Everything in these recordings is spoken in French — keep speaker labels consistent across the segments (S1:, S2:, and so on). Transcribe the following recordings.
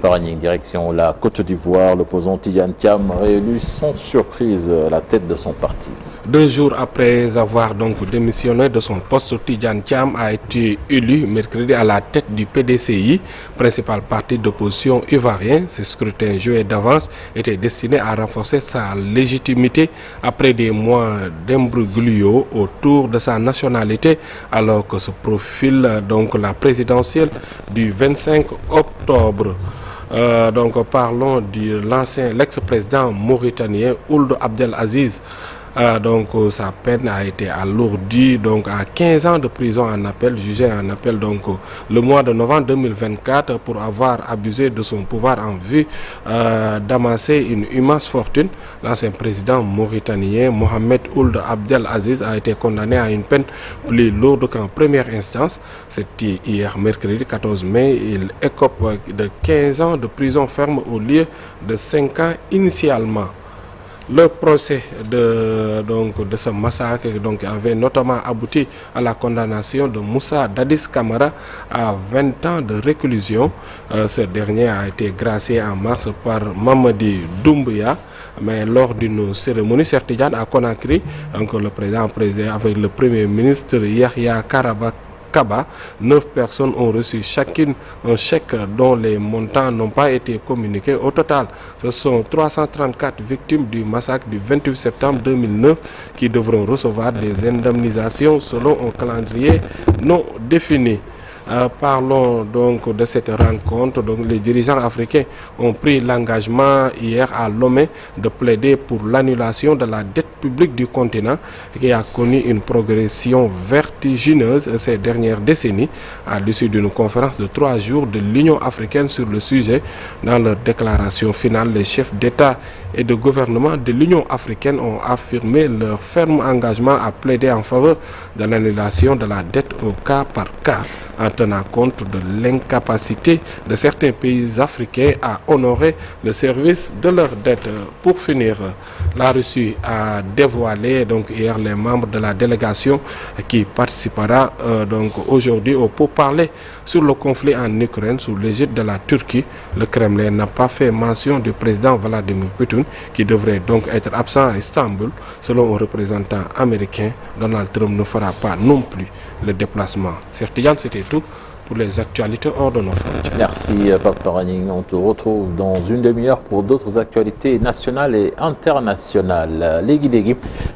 S1: Papa Ragning, direction la Côte d'Ivoire. L'opposant Tidjane Thiam réélu sans surprise à la tête de son parti.
S2: 2 jours après avoir donc démissionné de son poste, Tidjane Thiam a été élu mercredi à la tête du PDCI, principal parti d'opposition ivoirien. Ce scrutin joué d'avance était destiné à renforcer sa légitimité après des mois d'imbroglio autour de sa nationalité, alors que se profile donc la présidentielle du 25 octobre. Donc parlons de l'ex-président mauritanien Ould Abdelaziz. Donc sa peine a été alourdie donc à 15 ans de prison en appel, jugé en appel donc le mois de novembre 2024 pour avoir abusé de son pouvoir en vue d'amasser une immense fortune. L'ancien président mauritanien Mohamed Ould Abdelaziz a été condamné à une peine plus lourde qu'en première instance. C'était hier mercredi 14 mai. Il écope de 15 ans de prison ferme au lieu de 5 ans initialement. Le procès de ce massacre avait notamment abouti à la condamnation de Moussa Dadis Camara à 20 ans de réclusion. Ce dernier a été gracié en mars par Mamadi Doumbouya. Mais lors d'une cérémonie Cheikh Tidiane à Conakry, donc le président avec le premier ministre Yahya Karaba Kaba, 9 personnes ont reçu chacune un chèque dont les montants n'ont pas été communiqués. Au total, ce sont 334 victimes du massacre du 28 septembre 2009 qui devront recevoir des indemnisations selon un calendrier non défini. Parlons donc de cette rencontre. Donc, les dirigeants africains ont pris l'engagement hier à Lomé de plaider pour l'annulation de la dette publique du continent qui a connu une progression vertigineuse ces dernières décennies. À l'issue d'une conférence de 3 jours de l'Union africaine sur le sujet, dans leur déclaration finale, les chefs d'État et de gouvernement de l'Union africaine ont affirmé leur ferme engagement à plaider en faveur de l'annulation de la dette au cas par cas, en tenant compte de l'incapacité de certains pays africains à honorer le service de leurs dettes. Pour finir, la Russie a dévoilé donc hier les membres de la délégation qui participera donc aujourd'hui au pourparlers sur le conflit en Ukraine sous l'égide de la Turquie. Le Kremlin n'a pas fait mention du président Vladimir Poutine qui devrait donc être absent à Istanbul. Selon un représentant américain, Donald Trump ne fera pas non plus le déplacement. Certian, c'était tout pour les actualités hors de nos frontières.
S1: Merci Papa Ragning. On te retrouve dans une demi-heure pour d'autres actualités nationales et internationales. Légui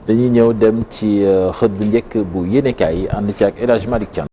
S1: dañuy ñëw dem ci xët bu njëkk bu yéenekaay ànd ci ak El Hadj Malick Thiam.